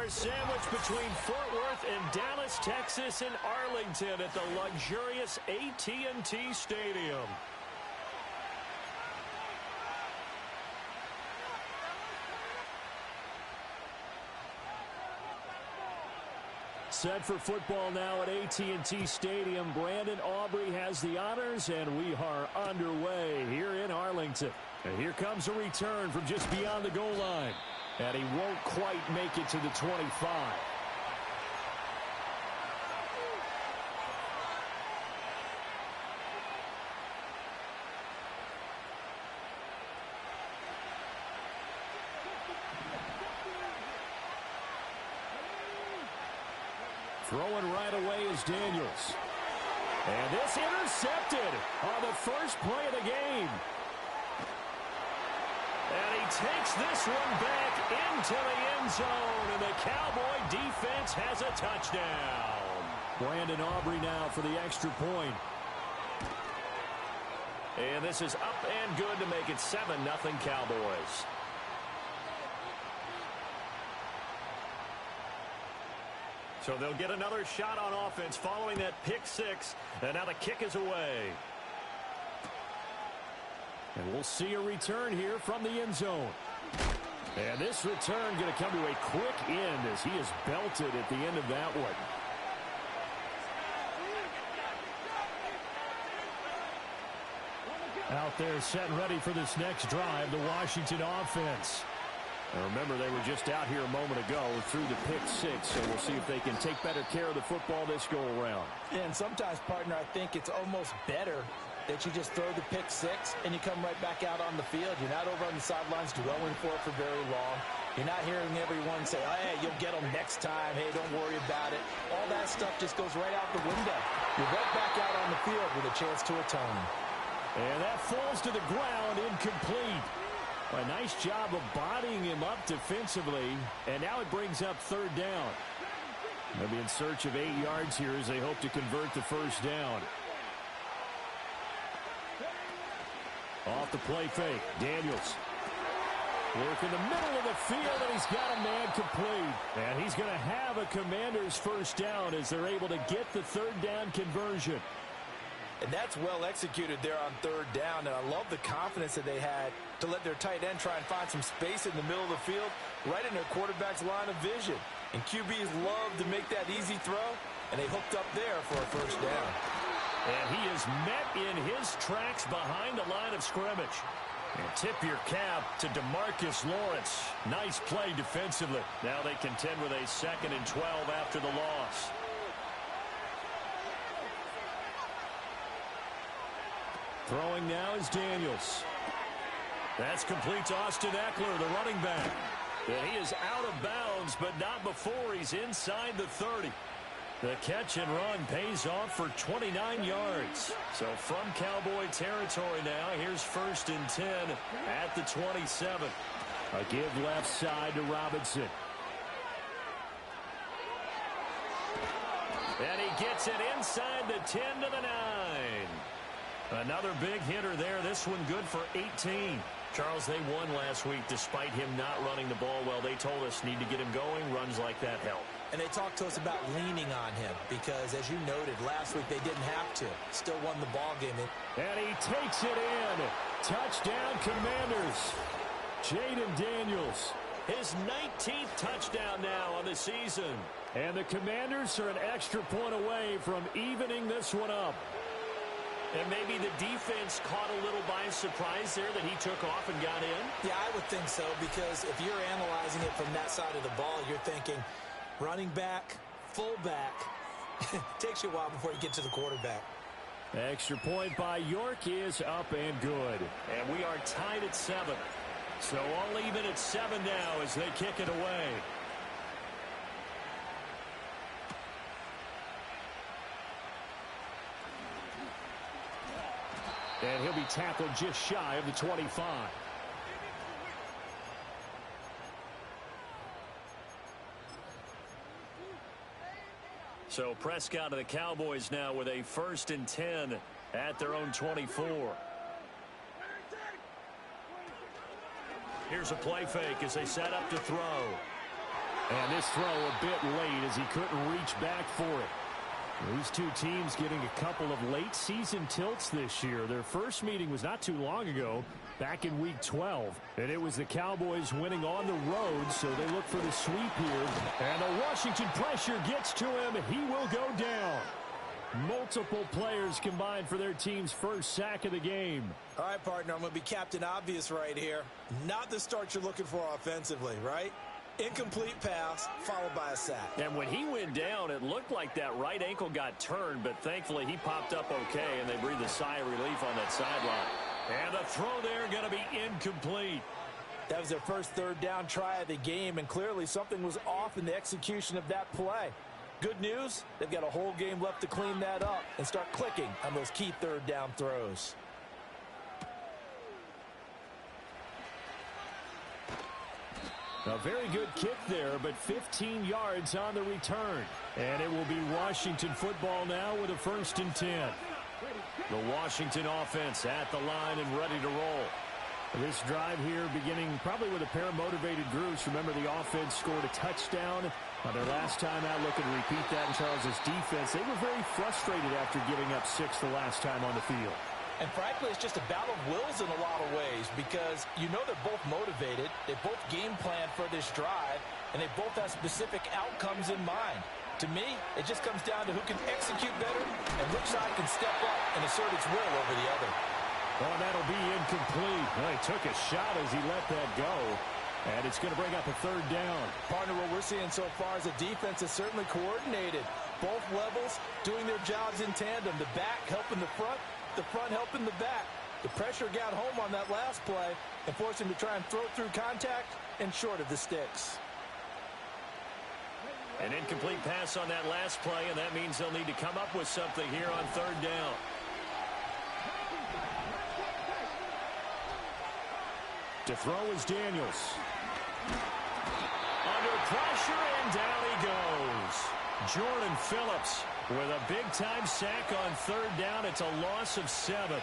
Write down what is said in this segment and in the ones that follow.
$1 sandwich between Fort Worth and Dallas, Texas, and Arlington at the luxurious AT&T Stadium. Set for football now at AT&T Stadium. Brandon Aubrey has the honors, and we are underway here in Arlington. And here comes a return from just beyond the goal line. And he won't quite make it to the 25. Throwing right away is Daniels. And this intercepted on the first play of the game. And he takes this one back into the end zone, and the Cowboy defense has a touchdown. Brandon Aubrey now for the extra point. And this is up and good to make it 7-0 Cowboys. So they'll get another shot on offense following that pick six, and now the kick is away. And we'll see a return here from the end zone. And this return going to come to a quick end as he is belted at the end of that one. Out there set and ready for this next drive, the Washington offense. And remember, they were just out here a moment ago through the pick six, so we'll see if they can take better care of the football this go-around. And sometimes, partner, I think it's almost better that you just throw the pick six and you come right back out on the field. You're not over on the sidelines dwelling for it for very long. You're not hearing everyone say, oh, hey, you'll get them next time. Hey, don't worry about it. All that stuff just goes right out the window. You're right back out on the field with a chance to atone. And that falls to the ground, incomplete. A nice job of bodying him up defensively, and now it brings up third down. They'll be in search of 8 yards here as they hope to convert the first down. Off the play fake, Daniels. Work in the middle of the field, and he's got a man complete. And he's going to have a Commander's first down as they're able to get the third down conversion. And that's well executed there on third down. And I love the confidence that they had to let their tight end try and find some space in the middle of the field, right in their quarterback's line of vision. And QBs love to make that easy throw, and they hooked up there for a first down. And he is met in his tracks behind the line of scrimmage. And tip your cap to DeMarcus Lawrence. Nice play defensively. Now they contend with a 2nd and 12 after the loss. Throwing now is Daniels. That's complete to Austin Eckler, the running back. And he is out of bounds, but not before he's inside the 30. The catch and run pays off for 29 yards. So from Cowboy territory now, here's 1st and 10 at the 27. A give left side to Robinson. And he gets it inside the 10 to the 9. Another big hitter there. This one good for 18. Charles, they won last week despite him not running the ball well. They told us need to get him going. Runs like that help. And they talked to us about leaning on him because, as you noted, last week they didn't have to. Still won the ball game. And he takes it in. Touchdown, Commanders. Jaden Daniels. His 19th touchdown now on the season. And the Commanders are an extra point away from evening this one up. And maybe the defense caught a little by surprise there that he took off and got in? Yeah, I would think so, because if you're analyzing it from that side of the ball, you're thinking running back, fullback. Takes you a while before you get to the quarterback. Extra point by York is up and good. And we are tied at 7. So all even at 7 now as they kick it away. And he'll be tackled just shy of the 25. So Prescott of the Cowboys now with a 1st and 10 at their own 24. Here's a play fake as they set up to throw. And this throw a bit late as he couldn't reach back for it. These two teams getting a couple of late season tilts this year. Their first meeting was not too long ago, back in week 12. And it was the Cowboys winning on the road, so they look for the sweep here. And the Washington pressure gets to him. He will go down. Multiple players combined for their team's first sack of the game. All right, partner, I'm going to be Captain Obvious right here. Not the start you're looking for offensively, right? Incomplete pass, followed by a sack. And when he went down, it looked like that right ankle got turned, but thankfully he popped up okay, and they breathed a sigh of relief on that sideline. And the throw there going to be incomplete. That was their first third down try of the game, and clearly something was off in the execution of that play. Good news, they've got a whole game left to clean that up and start clicking on those key third down throws. A very good kick there, but 15 yards on the return. And it will be Washington football now with a 1st and 10. The Washington offense at the line and ready to roll. This drive here beginning probably with a pair of motivated groups. Remember, the offense scored a touchdown on their last time out. Looking to repeat that in Charles's defense. They were very frustrated after giving up 6 the last time on the field. And frankly, it's just a battle of wills in a lot of ways because you know they're both motivated. They both game plan for this drive, and they both have specific outcomes in mind. To me, it just comes down to who can execute better and which side can step up and assert its will over the other. Oh, that'll be incomplete. Well, he took a shot as he let that go. And it's going to bring up a 3rd down. Partner, what we're seeing so far is the defense is certainly coordinated. Both levels doing their jobs in tandem. The back helping the front helping the back. The pressure got home on that last play and forced him to try and throw through contact and short of the sticks. An incomplete pass on that last play, and that means they'll need to come up with something here on 3rd down. To throw is Daniels. Under pressure, and down he goes. Jordan Phillips with a big-time sack on 3rd down. It's a loss of 7.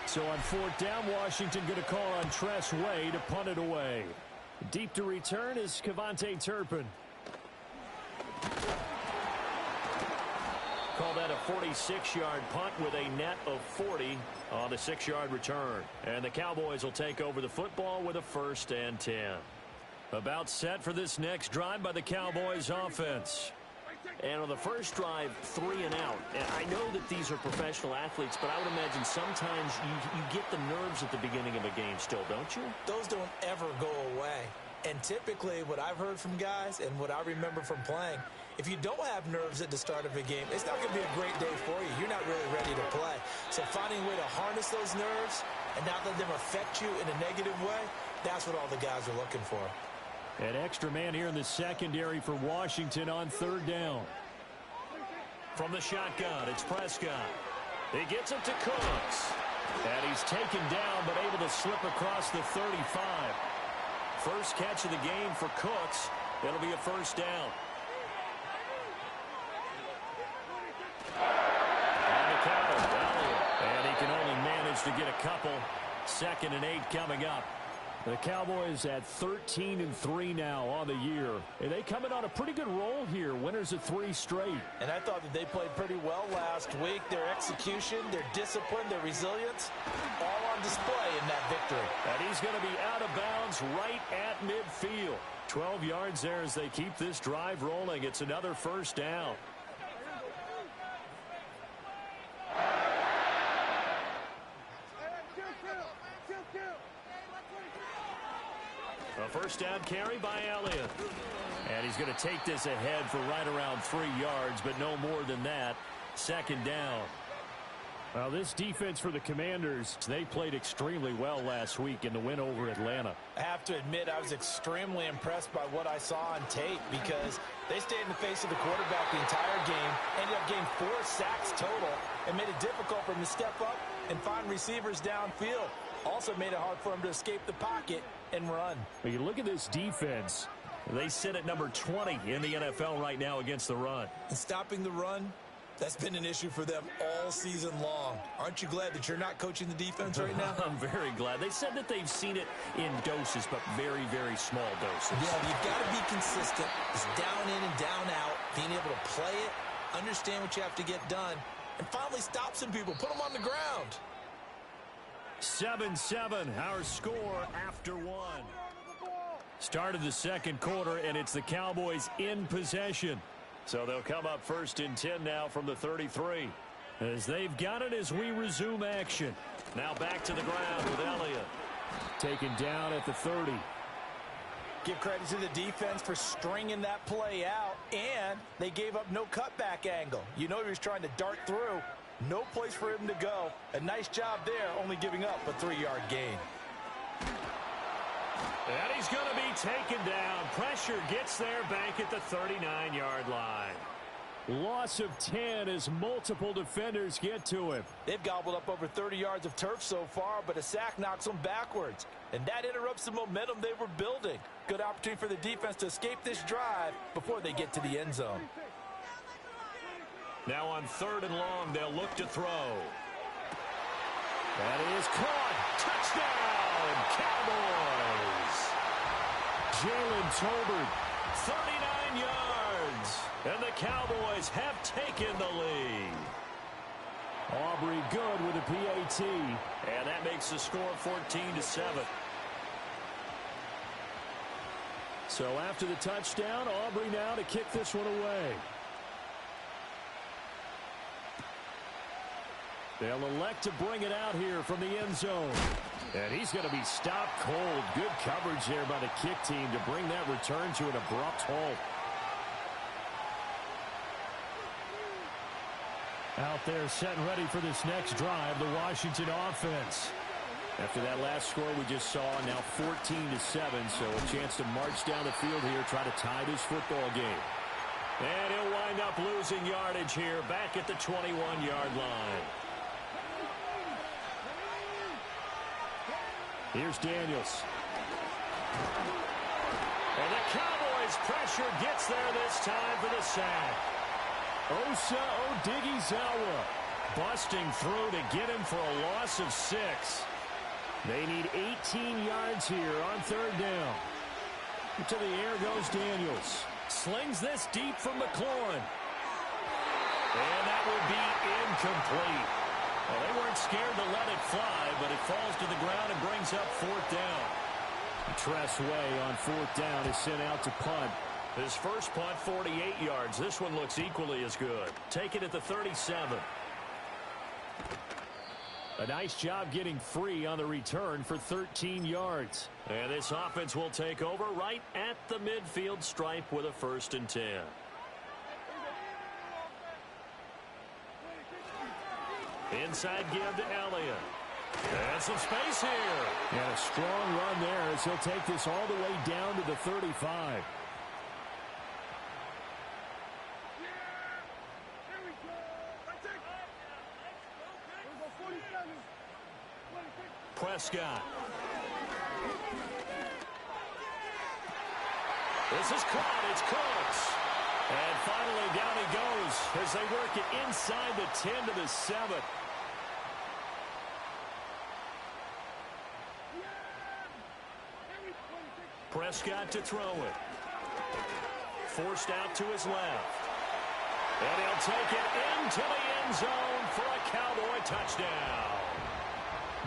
So on 4th down, Washington going to call on Tress Way to punt it away. Deep to return is Kevontae Turpin. Call that a 46-yard punt with a net of 40 on the 6-yard return. And the Cowboys will take over the football with a 1st and 10. About set for this next drive by the Cowboys offense. And on the first drive, 3 and out. And I know that these are professional athletes, but I would imagine sometimes you get the nerves at the beginning of a game still, don't you? Those don't ever go away. And typically what I've heard from guys and what I remember from playing, if you don't have nerves at the start of a game, it's not going to be a great day for you. You're not really ready to play. So finding a way to harness those nerves and not let them affect you in a negative way, that's what all the guys are looking for. An extra man here in the secondary for Washington on 3rd down. From the shotgun, it's Prescott. He gets it to Cooks. And he's taken down, but able to slip across the 35. First catch of the game for Cooks. It'll be a 1st down. On the counter, and he can only manage to get a couple. 2nd and 8 coming up. The Cowboys at 13-3 now on the year. And they come in on a pretty good roll here. Winners of 3 straight. And I thought that they played pretty well last week. Their execution, their discipline, their resilience, all on display in that victory. And he's going to be out of bounds right at midfield. 12 yards there as they keep this drive rolling. It's another 1st down. A 1st down carry by Elliott. And he's going to take this ahead for right around 3 yards, but no more than that. 2nd down. Well, this defense for the Commanders, they played extremely well last week in the win over Atlanta. I have to admit, I was extremely impressed by what I saw on tape because they stayed in the face of the quarterback the entire game, ended up getting 4 sacks total, and made it difficult for him to step up and find receivers downfield. Also made it hard for him to escape the pocket and run. When you look at this defense, they sit at number 20 in the NFL right now against the run. And stopping the run That's been an issue for them all season long. Aren't you glad that you're not coaching the defense right now? I'm very glad. They said that they've seen it in doses, but very, very small doses. Yeah, you've got to be consistent. It's down in and down out, being able to play it, understand what you have to get done, and finally stop some people, put them on the ground. 7-7, our score after one. Start of the second quarter, and it's the Cowboys in possession. So they'll come up 1st and 10 now from the 33. As they've got it as we resume action. Now back to the ground with Elliott. Taken down at the 30. Give credit to the defense for stringing that play out, and they gave up no cutback angle. You know he was trying to dart through. No place for him to go. A nice job there, only giving up a 3-yard gain. And he's going to be taken down. Pressure gets there back at the 39-yard line. Loss of 10 as multiple defenders get to him. They've gobbled up over 30 yards of turf so far, but a sack knocks them backwards. And that interrupts the momentum they were building. Good opportunity for the defense to escape this drive before they get to the end zone. Now on 3rd and long, they'll look to throw. That is caught. Touchdown, Cowboys. Jalen Tolbert, 39 yards. And the Cowboys have taken the lead. Aubrey good with a PAT. And that makes the score 14-7. So after the touchdown, Aubrey now to kick this one away. They'll elect to bring it out here from the end zone. And he's going to be stopped cold. Good coverage there by the kick team to bring that return to an abrupt halt. Out there set and ready for this next drive, the Washington offense. After that last score we just saw, now 14-7, so a chance to march down the field here, try to tie this football game. And he'll wind up losing yardage here back at the 21-yard line. Here's Daniels. And the Cowboys pressure gets there this time for the sack. Osa Odighizuwa busting through to get him for a loss of 6. They need 18 yards here on 3rd down. To the air goes Daniels. Slings this deep from McLaurin. And that will be incomplete. Well, they weren't scared to let it fly, but it falls to the ground and brings up 4th down. Tress Way on 4th down is sent out to punt. His first punt, 48 yards. This one looks equally as good. Take it at the 37. A nice job getting free on the return for 13 yards. And this offense will take over right at the midfield stripe with a 1st and 10. Inside give to Elliott. And some space here. And a strong run there as he'll take this all the way down to the 35. Prescott. This is caught. It's Cooks. And finally down he goes as they work it inside the 10 to the 7. Prescott to throw it. Forced out to his left. And he'll take it into the end zone for a Cowboy touchdown.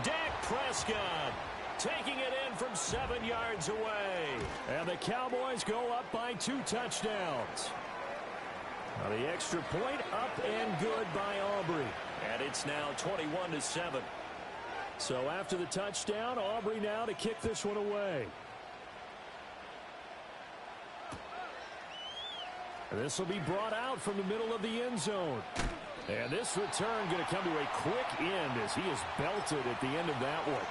Dak Prescott taking it in from 7 yards away. And the Cowboys go up by 2 touchdowns. Now the extra point up and good by Aubrey. And it's now 21-7. So after the touchdown, Aubrey now to kick this one away. And this will be brought out from the middle of the end zone. And this return going to come to a quick end as he is belted at the end of that one.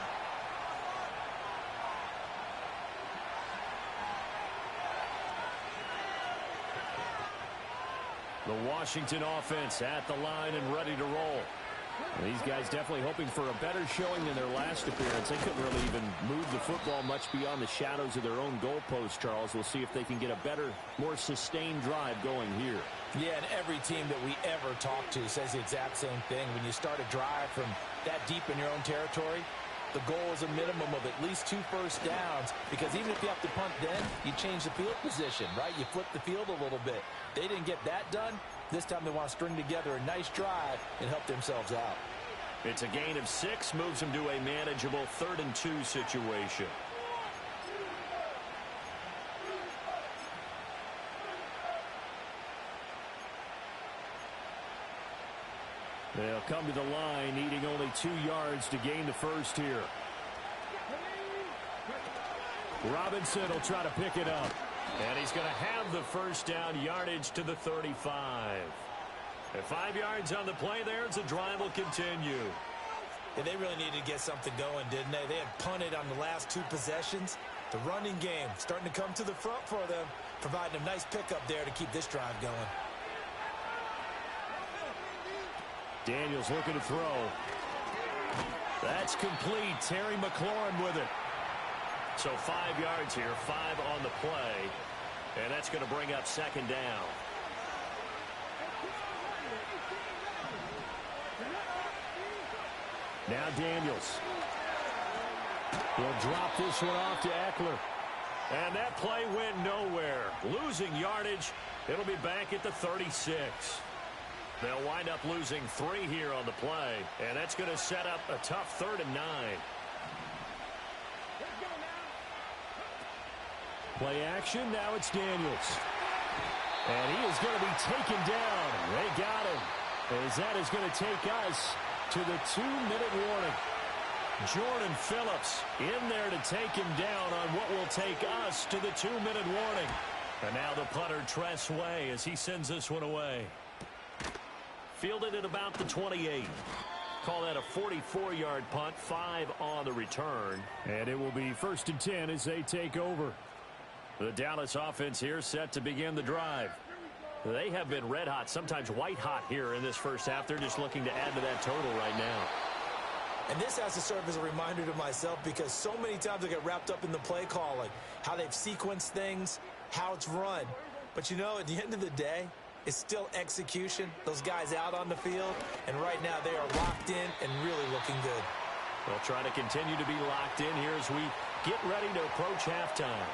The Washington offense at the line and ready to roll. These guys definitely hoping for a better showing than their last appearance. They couldn't really even move the football much beyond the shadows of their own goalpost, Charles. We'll see if they can get a better, more sustained drive going here. Yeah, and every team that we ever talk to says the exact same thing. When you start a drive from that deep in your own territory, the goal is a minimum of at least 2 first downs, because even if you have to punt then, you change the field position, right? You flip the field a little bit. They didn't get that done. This time they want to string together a nice drive and help themselves out. It's a gain of 6, moves them to a manageable 3rd and 2 situation. They'll come to the line, needing only 2 yards to gain the first here. Robinson will try to pick it up. And he's going to have the first down, yardage to the 35. At 5 yards on the play there, the drive will continue. Yeah, they really needed to get something going, didn't they? They had punted on the last 2 possessions. The running game starting to come to the front for them, providing a nice pickup there to keep this drive going. Daniels looking to throw. That's complete. Terry McLaurin with it. So 5 yards here, 5 on the play. And that's going to bring up 2nd down. Now Daniels. He'll drop this one off to Eckler. And that play went nowhere. Losing yardage. It'll be back at the 36. They'll wind up losing 3 here on the play. And that's going to set up a tough 3rd and 9. Play action. Now it's Daniels. And he is going to be taken down. They got him. As that is going to take us to the 2-minute warning. Jordan Phillips in there to take him down on what will take us to the 2-minute warning. And now the punter Tress Way as he sends this one away. Fielded at about the 28. Call that a 44-yard punt, 5 on the return. And it will be 1st and 10 as they take over. The Dallas offense here set to begin the drive. They have been red hot, sometimes white hot here in this first half. They're just looking to add to that total right now. And this has to serve as a reminder to myself, because so many times I get wrapped up in the play calling, how they've sequenced things, how it's run. But, you know, at the end of the day, it's still execution. Those guys out on the field, and right now they are locked in and really looking good. They'll try to continue to be locked in here as we get ready to approach halftime.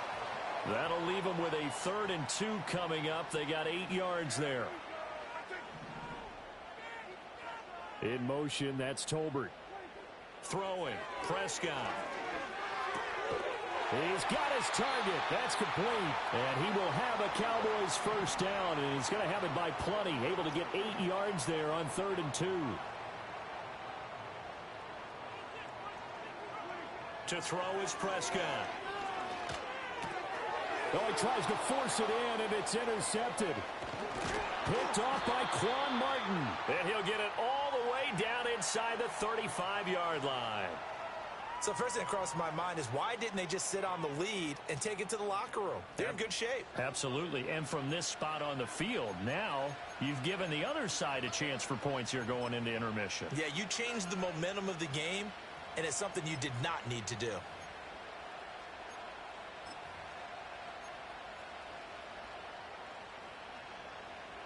That'll leave them with a 3rd and 2 coming up. They got 8 yards there. In motion, that's Tolbert. Throwing, Prescott. He's got his target. That's complete. And he will have a Cowboys first down, and he's going to have it by plenty. Able to get 8 yards there on 3rd and 2. To throw is Prescott. Oh, he tries to force it in, and it's intercepted. Picked off by Quan Martin. And he'll get it all the way down inside the 35-yard line. So first thing that crossed my mind is, why didn't they just sit on the lead and take it to the locker room? They're in good shape. Absolutely. And from this spot on the field, now you've given the other side a chance for points here going into intermission. Yeah, you changed the momentum of the game, and it's something you did not need to do.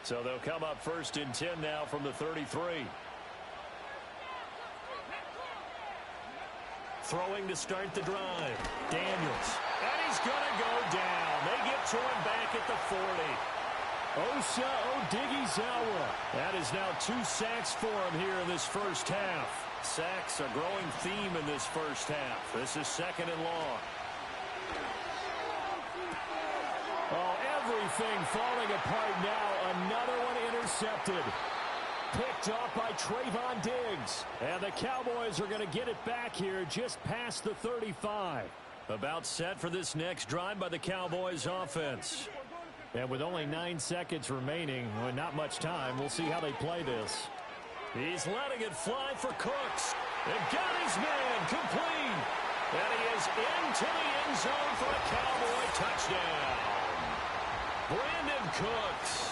So they'll come up 1st and 10 now from the 33. Throwing to start the drive. Daniels. And he's going to go down. They get to him back at the 40. Osa Odighizuwa. That is now 2 sacks for him here in this first half. Sacks, a growing theme in this first half. This is 2nd and long. Oh, everything falling apart now. Another one intercepted. Picked off by Trayvon Diggs. And the Cowboys are going to get it back here just past the 35. About set for this next drive by the Cowboys offense. And with only 9 seconds remaining, well, not much time, we'll see how they play this. He's letting it fly for Cooks. And got his man complete. And he is into the end zone for a Cowboy touchdown. Brandon Cooks.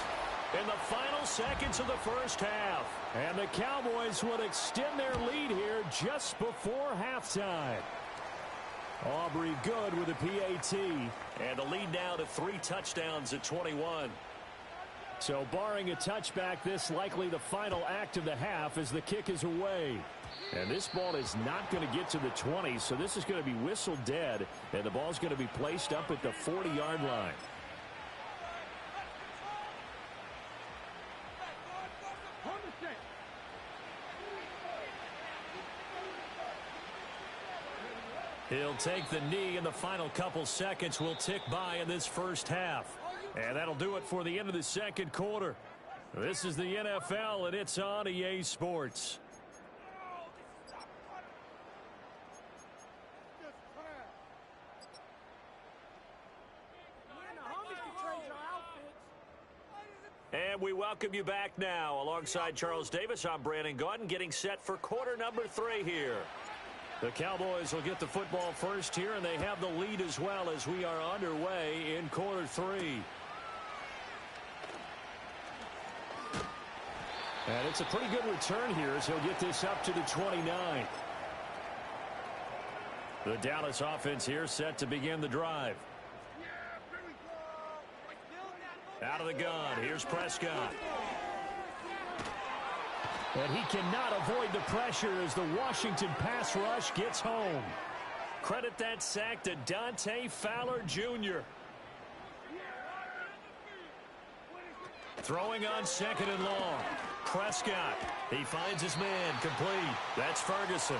in the final seconds of the first half. And the Cowboys would extend their lead here just before halftime. Aubrey good with a PAT. And the lead now to 3 touchdowns at 21. So barring a touchback, this likely the final act of the half as the kick is away. And this ball is not going to get to the 20, so this is going to be whistled dead. And the ball's going to be placed up at the 40-yard line. He'll take the knee, and the final couple seconds will tick by in this first half. And that'll do it for the end of the second quarter. This is the NFL, and it's on EA Sports. And we welcome you back now. Alongside Charles Davis, I'm Brandon Gaudin, getting set for quarter number 3 here. The Cowboys will get the football first here, and they have the lead as well as we are underway in quarter 3. And it's a pretty good return here as he'll get this up to the 29. The Dallas offense here set to begin the drive. Out of the gun, here's Prescott. And he cannot avoid the pressure as the Washington pass rush gets home. Credit that sack to Dante Fowler Jr. Throwing on 2nd and long. Prescott, he finds his man, complete. That's Ferguson.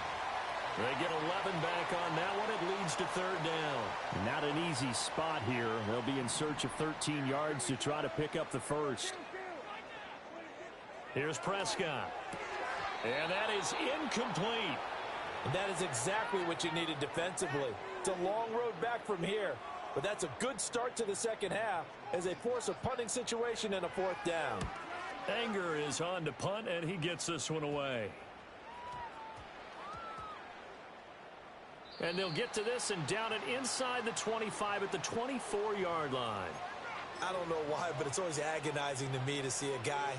They get 11 back on that one. It leads to 3rd down. Not an easy spot here. They'll be in search of 13 yards to try to pick up the first. Here's Prescott. And that is incomplete. And that is exactly what you needed defensively. It's a long road back from here. But that's a good start to the second half as they force a punting situation and a 4th down. Anger is on to punt, and he gets this one away. And they'll get to this and down it inside the 25 at the 24-yard line. I don't know why, but it's always agonizing to me to see a guy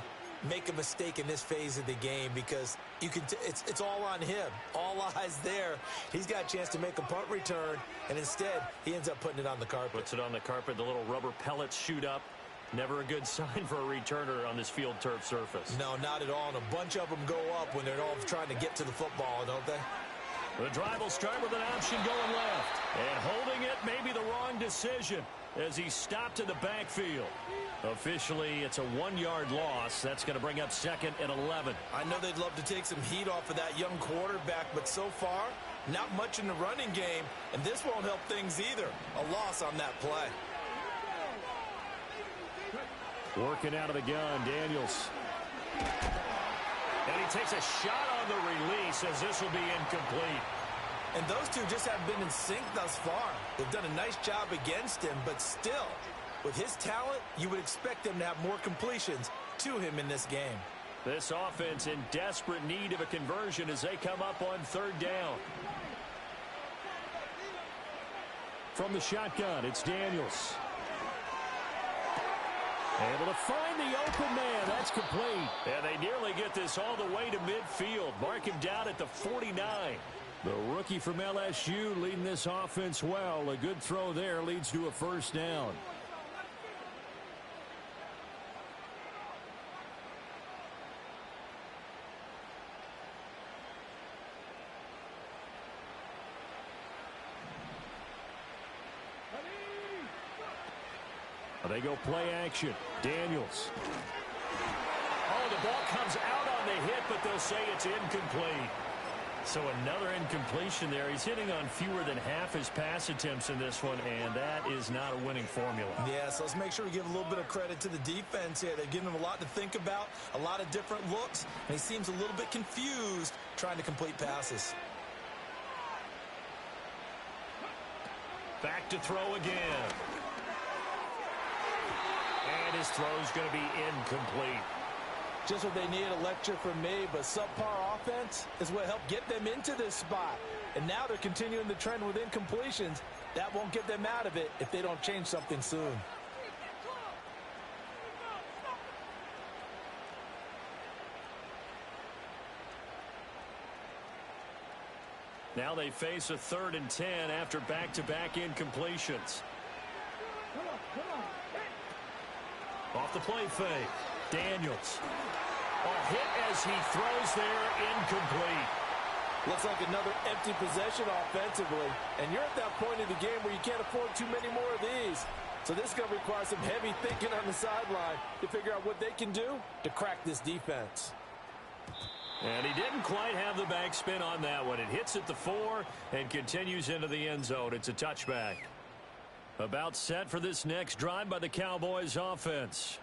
make a mistake in this phase of the game because you can it's all on him. All eyes there. He's got a chance to make a punt return, and instead he ends up putting it on the carpet. Puts it on the carpet. The little rubber pellets shoot up. Never a good sign for a returner on this field turf surface. No, not at all. And a bunch of them go up when they're all trying to get to the football, don't they? The drive will start with an option going left. And holding it may be the wrong decision as he stopped in the backfield. Officially, it's a 1-yard loss. That's going to bring up 2nd and 11. I know they'd love to take some heat off of that young quarterback, but so far, not much in the running game, and this won't help things either. A loss on that play. Working out of the gun, Daniels. And he takes a shot on the release as this will be incomplete. And those two just haven't been in sync thus far. They've done a nice job against him, but still, with his talent, you would expect them to have more completions to him in this game. This offense in desperate need of a conversion as they come up on 3rd down. From the shotgun, it's Daniels. Able to find the open man. That's complete. And they nearly get this all the way to midfield. Mark him down at the 49. The rookie from LSU leading this offense well. A good throw there leads to a 1st down. They go play action. Daniels. Oh, the ball comes out on the hit, but they'll say it's incomplete. So another incompletion there. He's hitting on fewer than half his pass attempts in this one, and that is not a winning formula. Yeah, so let's make sure we give a little bit of credit to the defense here. They've given him a lot to think about, a lot of different looks, and he seems a little bit confused trying to complete passes. Back to throw again. And his throw's going to be incomplete. Just what they need, a lecture from me, but subpar offense is what helped get them into this spot. And now they're continuing the trend with incompletions. That won't get them out of it if they don't change something soon. Now they face a 3rd and 10 after back-to-back incompletions. Off the play fake. Daniels. A hit as he throws there, incomplete. Looks like another empty possession offensively. And you're at that point in the game where you can't afford too many more of these. So this is going to require some heavy thinking on the sideline to figure out what they can do to crack this defense. And he didn't quite have the backspin on that one. It hits at the 4 and continues into the end zone. It's a touchback. About set for this next drive by the Cowboys offense.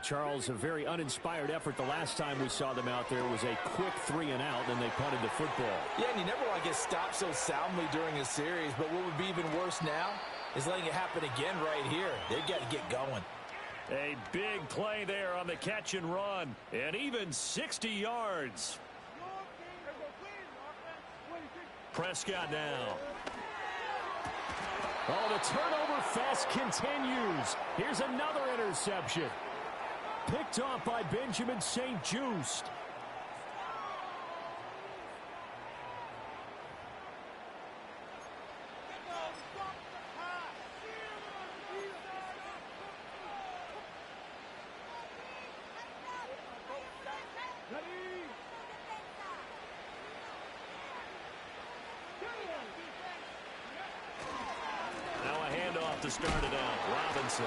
Charles, a very uninspired effort the last time we saw them out there was a quick 3 and out, then they punted the football. Yeah, and you never want to get stopped so soundly during a series, but what would be even worse now is letting it happen again right here. They've got to get going. A big play there on the catch and run, and even 60 yards. Prescott now. Oh, the turnover fest continues. Here's another interception. Picked off by Benjamin St-Juste. To start it out, Robinson.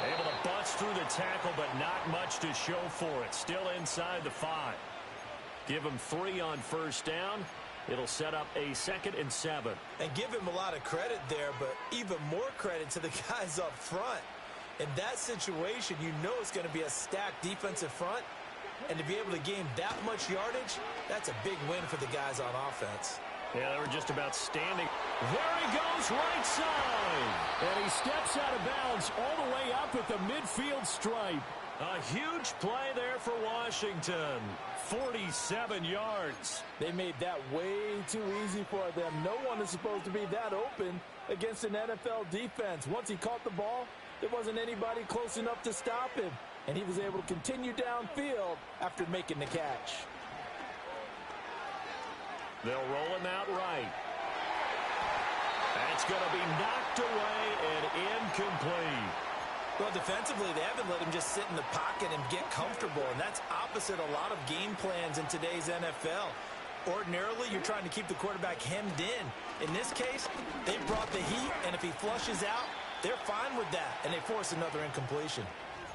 Able to bust through the tackle, but not much to show for it. Still inside the 5. Give him 3 on first down. It'll set up a 2nd and 7. And give him a lot of credit there, but even more credit to the guys up front. In that situation, you know it's going to be a stacked defensive front. And to be able to gain that much yardage, that's a big win for the guys on offense. Yeah, they were just about standing. There he goes, right side. And he steps out of bounds all the way up at the midfield stripe. A huge play there for Washington. 47 yards. They made that way too easy for them. No one is supposed to be that open against an NFL defense. Once he caught the ball, there wasn't anybody close enough to stop him. And he was able to continue downfield after making the catch. They'll roll him out right. That's going to be knocked away and incomplete. Well, defensively, they haven't let him just sit in the pocket and get comfortable, and that's opposite a lot of game plans in today's NFL. Ordinarily, you're trying to keep the quarterback hemmed in. In this case, they brought the heat, and if he flushes out, they're fine with that, and they force another incompletion.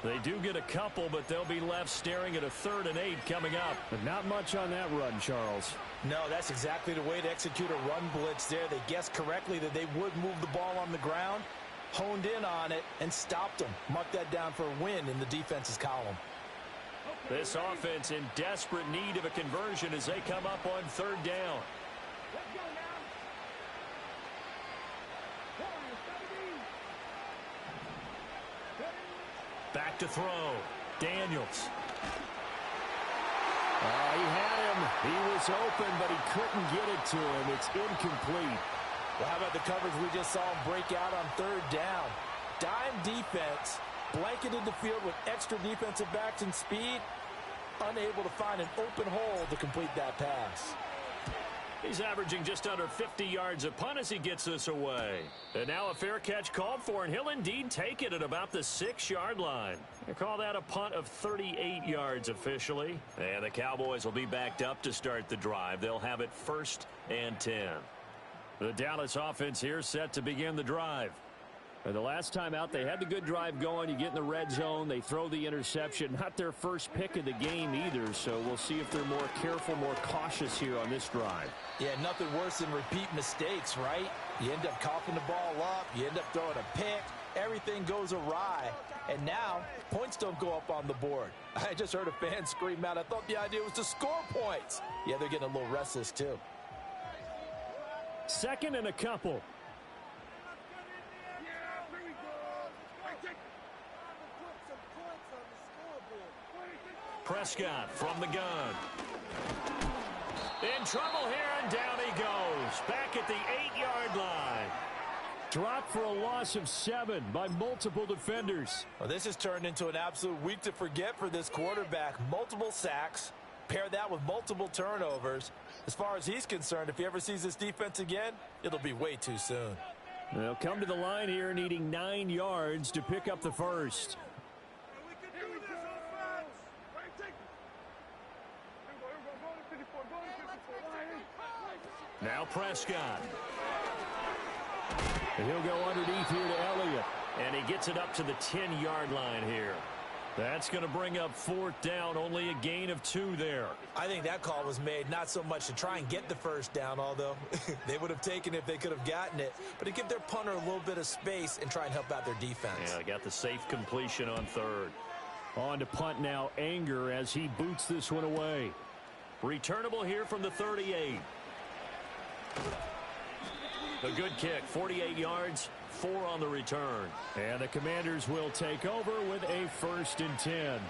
They do get a couple, but they'll be left staring at a 3rd and 8 coming up. But not much on that run, Charles. No, that's exactly the way to execute a run blitz there. They guessed correctly that they would move the ball on the ground, honed in on it, and stopped them. Mark that down for a win in the defense's column. This offense in desperate need of a conversion as they come up on 3rd down. Back to throw. Daniels. He had him. He was open, but he couldn't get it to him. It's incomplete. Well, how about the coverage we just saw him break out on 3rd down? Dime defense, blanketed the field with extra defensive backs and speed, unable to find an open hole to complete that pass. He's averaging just under 50 yards a punt as he gets this away. And now a fair catch called for, and he'll indeed take it at about the 6-yard line. They call that a punt of 38 yards officially. And the Cowboys will be backed up to start the drive. They'll have it 1st and 10. The Dallas offense here set to begin the drive. And the last time out, they had the good drive going. You get in the red zone, they throw the interception. Not their first pick of the game either, so we'll see if they're more careful, more cautious here on this drive. Yeah, nothing worse than repeat mistakes, right? You end up coughing the ball up, you end up throwing a pick, everything goes awry, and now points don't go up on the board. I just heard a fan scream out, I thought the idea was to score points. Yeah, they're getting a little restless too. 2nd and a couple. Prescott from the gun. In trouble here, and down he goes. Back at the 8-yard line. Dropped for a loss of 7 by multiple defenders. Well, this has turned into an absolute week to forget for this quarterback. Multiple sacks, Pair that with multiple turnovers. As far as he's concerned, if he ever sees this defense again, it'll be way too soon. They'll come to the line here needing 9 yards to pick up the first. Now Prescott. And he'll go underneath here to Elliott. And he gets it up to the 10-yard line here. That's going to bring up 4th down, only a gain of 2 there. I think that call was made not so much to try and get the first down, although they would have taken it if they could have gotten it, but to give their punter a little bit of space and try and help out their defense. Yeah, got the safe completion on 3rd. On to punt now, Anger as he boots this one away. Returnable here from the 38. The good kick, 48 yards, 4 on the return. And the Commanders will take over with a 1st and 10.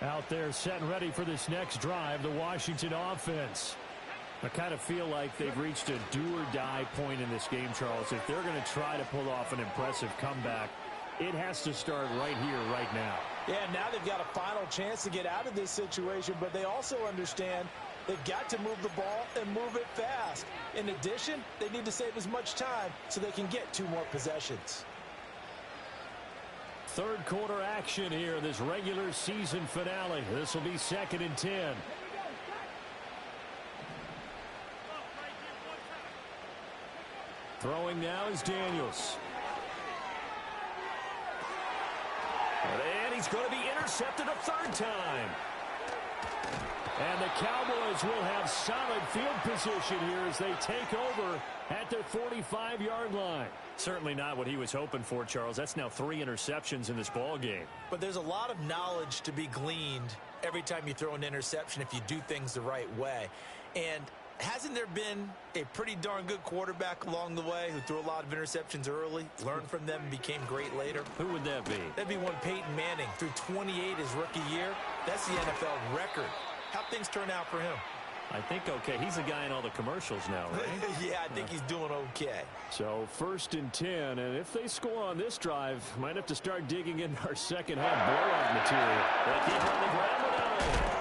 Out there set and ready for this next drive, the Washington offense. I kind of feel like they've reached a do-or-die point in this game, Charles. If they're going to try to pull off an impressive comeback, it has to start right here, right now. Yeah, now they've got a final chance to get out of this situation, but they also understand they've got to move the ball and move it fast. In addition, they need to save as much time so they can get 2 more possessions. 3rd quarter action here in this regular season finale. This will be 2nd and 10. Throwing now is Daniels. And he's going to be intercepted a 3rd time. And the Cowboys will have solid field position here as they take over at their 45-yard line. Certainly not what he was hoping for, Charles. That's now 3 interceptions in this ball game. But there's a lot of knowledge to be gleaned every time you throw an interception if you do things the right way. And hasn't there been a pretty darn good quarterback along the way who threw a lot of interceptions early, learned from them, and became great later? Who would that be? That'd be one Peyton Manning. Threw 28 his rookie year. That's the NFL record. How'd things turn out for him? I think okay. He's the guy in all the commercials now, right? Yeah, I think he's doing okay. So 1st and 10, and if they score on this drive, might have to start digging in our second half blowout material. They keep on the ground without it.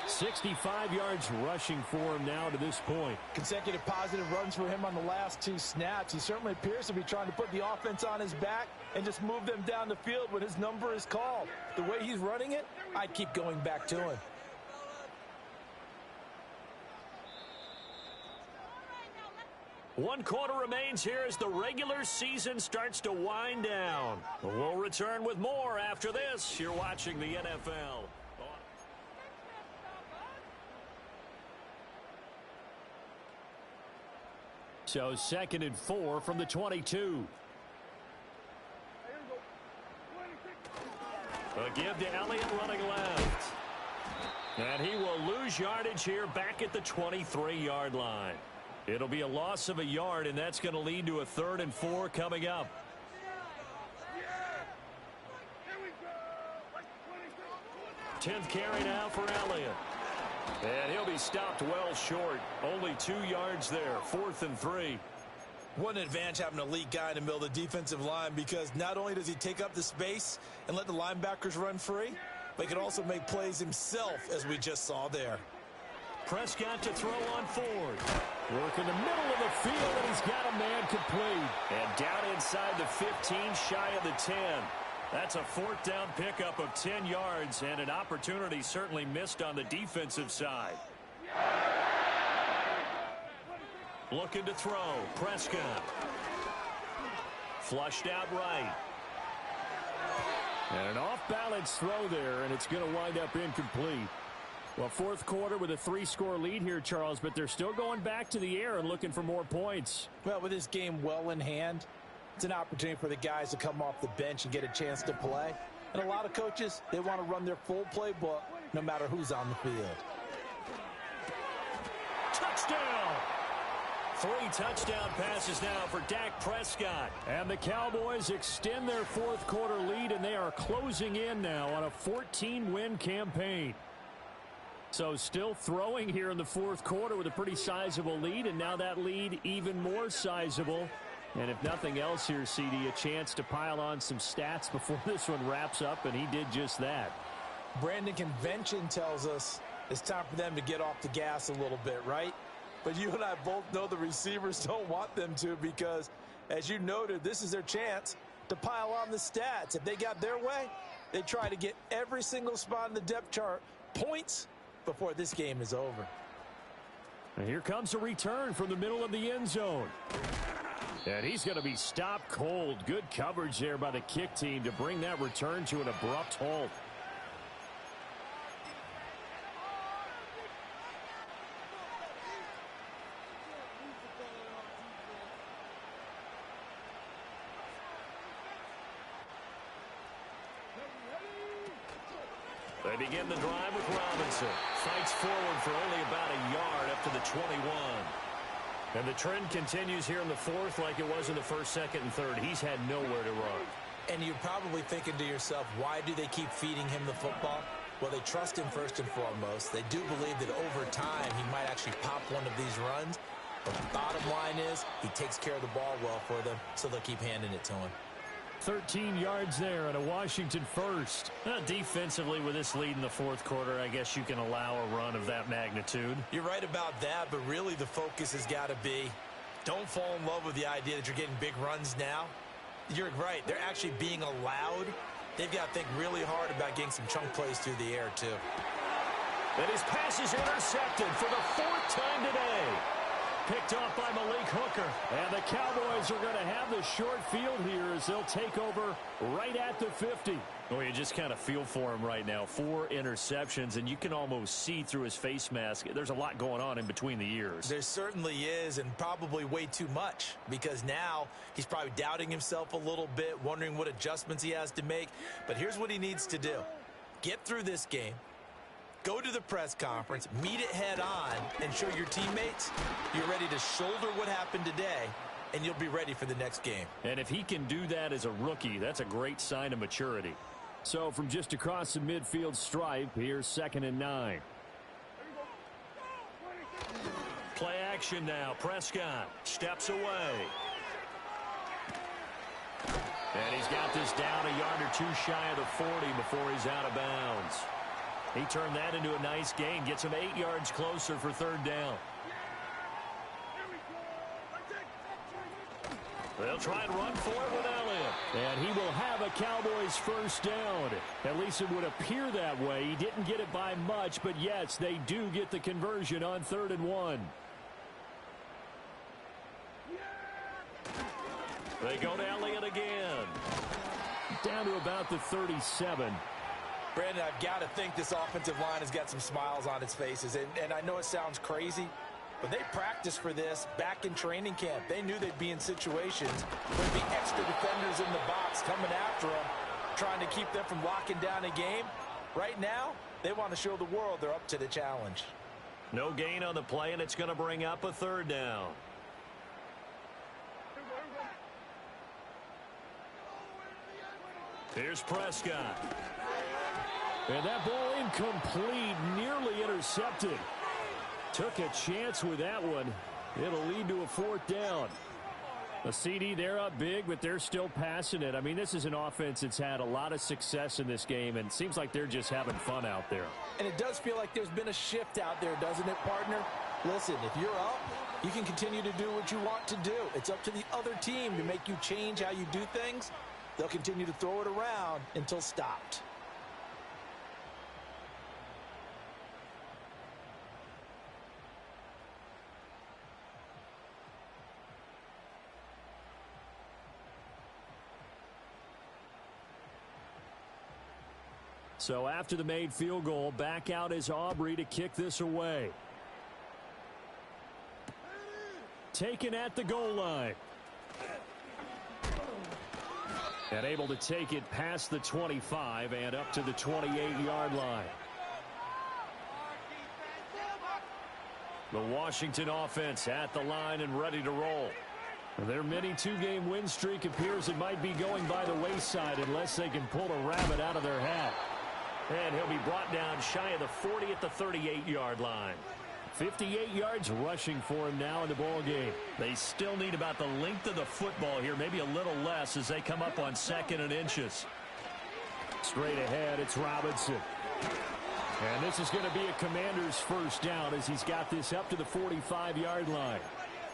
65 yards rushing for him now to this point. Consecutive positive runs for him on the last 2 snaps. He certainly appears to be trying to put the offense on his back and just move them down the field when his number is called. The way he's running it, I'd keep going back to him. One quarter remains here as the regular season starts to wind down. We'll return with more after this. You're watching the NFL. So 2nd and 4 from the 22. A give to Elliott running left. And he will lose yardage here back at the 23-yard line. It'll be a loss of a yard, and that's going to lead to a 3rd and 4 coming up. 10th carry now for Elliott. And he'll be stopped well short. Only 2 yards there. 4th and 3. What an advantage having an elite guy in the middle of the defensive line, because not only does he take up the space and let the linebackers run free, but he can also make plays himself, as we just saw there. Prescott to throw on 4th. Work in the middle of the field, and he's got a man complete. And down inside the 15, shy of the 10. That's a 4th down pickup of 10 yards, and an opportunity certainly missed on the defensive side. Looking to throw. Prescott. Flushed out right. And an off-balance throw there, and it's going to wind up incomplete. Well, 4th quarter with a 3-score lead here, Charles, but they're still going back to the air and looking for more points. Well, with this game well in hand, it's an opportunity for the guys to come off the bench and get a chance to play. And a lot of coaches, they want to run their full playbook no matter who's on the field. Touchdown! 3 touchdown passes now for Dak Prescott. And the Cowboys extend their 4th quarter lead, and they are closing in now on a 14-win campaign. So still throwing here in the 4th quarter with a pretty sizable lead, and now that lead even more sizable. And if nothing else here, CD, a chance to pile on some stats before this one wraps up, and he did just that. Brandon, convention tells us it's time for them to get off the gas a little bit, right? But you and I both know the receivers don't want them to because, as you noted, this is their chance to pile on the stats. If they got their way, they try to get every single spot in the depth chart points before this game is over. And here comes a return from the middle of the end zone. And he's going to be stopped cold. Good coverage there by the kick team to bring that return to an abrupt halt. They begin the drive with Robinson. Fights forward for only about a yard up to the 21. And the trend continues here in the fourth like it was in the first, second, and third. He's had nowhere to run. And you're probably thinking to yourself, why do they keep feeding him the football? Well, they trust him first and foremost. They do believe that over time he might actually pop one of these runs. But the bottom line is he takes care of the ball well for them, so they'll keep handing it to him. 13 yards there and a Washington first. Defensively, with this lead in the fourth quarter, I guess you can allow a run of that magnitude. You're right about that, but really the focus has got to be don't fall in love with the idea that you're getting big runs now. You're right. They're actually being allowed. They've got to think really hard about getting some chunk plays through the air, too. And his pass is intercepted for the fourth time today. Picked off by Malik Hooker. And the Cowboys are going to have the short field here as they'll take over right at the 50. Oh, you just kind of feel for him right now. 4 interceptions, and you can almost see through his face mask. There's a lot going on in between the ears. There certainly is, and probably way too much, because now he's probably doubting himself a little bit, wondering what adjustments he has to make. But here's what he needs to do. Get through this game. Go to the press conference, meet it head on, and show your teammates you're ready to shoulder what happened today, and you'll be ready for the next game. And if he can do that as a rookie, that's a great sign of maturity. So from just across the midfield stripe, here's 2nd and 9. Play action now. Prescott steps away. And he's got this down a yard or two shy of the 40 before he's out of bounds. He turned that into a nice gain. Gets him 8 yards closer for 3rd down. They'll try and run for it with Elliott. And he will have a Cowboys first down. At least it would appear that way. He didn't get it by much, but yes, they do get the conversion on 3rd and 1. They go to Elliott again. Down to about the 37. Brandon, I've got to think this offensive line has got some smiles on its faces. And I know it sounds crazy, but they practiced for this back in training camp. They knew they'd be in situations where there'd be extra defenders in the box coming after them, trying to keep them from locking down a game. Right now, they want to show the world they're up to the challenge. No gain on the play, and it's going to bring up a 3rd down. Here's Prescott. And that ball incomplete, nearly intercepted. Took a chance with that one. It'll lead to a 4th down. A CD, they're up big, but they're still passing it. I mean, this is an offense that's had a lot of success in this game, and it seems like they're just having fun out there. And it does feel like there's been a shift out there, doesn't it, partner? Listen, if you're up, you can continue to do what you want to do. It's up to the other team to make you change how you do things. They'll continue to throw it around until stopped. So after the made field goal, back out is Aubrey to kick this away. Taken at the goal line. And able to take it past the 25 and up to the 28-yard line. The Washington offense at the line and ready to roll. Their mini 2-game win streak appears it might be going by the wayside unless they can pull a rabbit out of their hat. And he'll be brought down shy of the 40 at the 38-yard line. 58 yards rushing for him now in the ball game. They still need about the length of the football here, maybe a little less as they come up on 2nd and inches. Straight ahead, it's Robinson. And this is going to be a Commander's first down as he's got this up to the 45-yard line.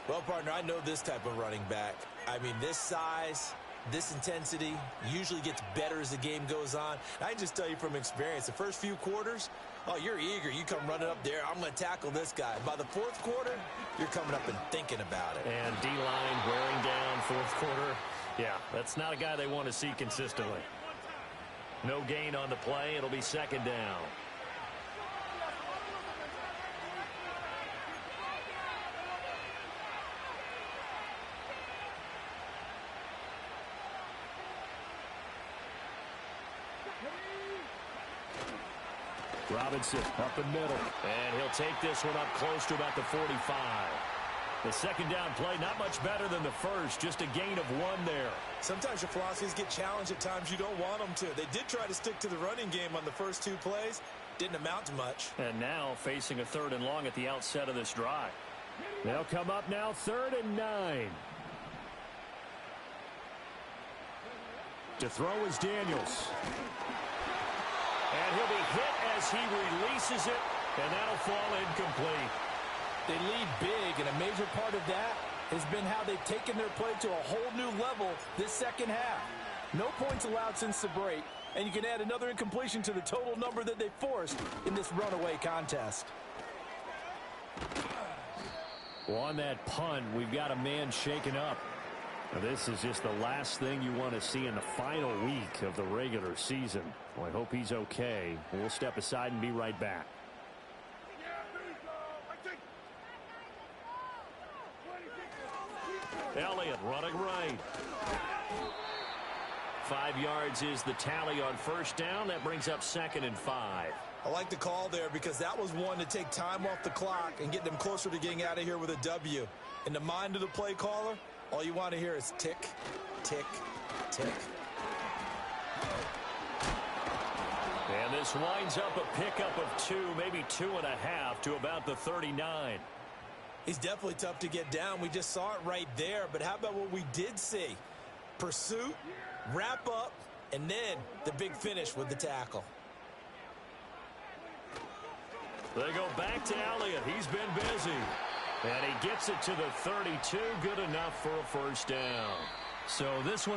Well, partner, I know this type of running back. I mean, this size, this intensity usually gets better as the game goes on. I can just tell you from experience, the first few quarters, oh, you're eager. You come running up there, I'm going to tackle this guy. By the fourth quarter, you're coming up and thinking about it. And D-line wearing down fourth quarter. Yeah, that's not a guy they want to see consistently. No gain on the play. It'll be second down. Robinson up the middle. And he'll take this one up close to about the 45. The second down play, not much better than the first. Just a gain of 1 there. Sometimes your philosophies get challenged at times you don't want them to. They did try to stick to the running game on the first 2 plays. Didn't amount to much. And now facing a 3rd and long at the outset of this drive. They'll come up now 3rd and 9. To throw is Daniels. And he'll be hit as he releases it, and that'll fall incomplete. They lead big, and a major part of that has been how they've taken their play to a whole new level this second half. No points allowed since the break, and you can add another incompletion to the total number that they forced in this runaway contest. Well, on that punt, we've got a man shaken up. Now, this is just the last thing you want to see in the final week of the regular season. Well, I hope he's okay. We'll step aside and be right back. Elliott running right. 5 yards is the tally on first down. That brings up 2nd and 5. I like the call there because that was one to take time off the clock and get them closer to getting out of here with a W. In the mind of the play caller, all you want to hear is tick, tick, tick. And this winds up a pickup of 2, maybe 2.5 to about the 39. He's definitely tough to get down. We just saw it right there. But how about what we did see? Pursuit, wrap up, and then the big finish with the tackle. They go back to Elliott. He's been busy. And he gets it to the 32. Good enough for a first down. So this one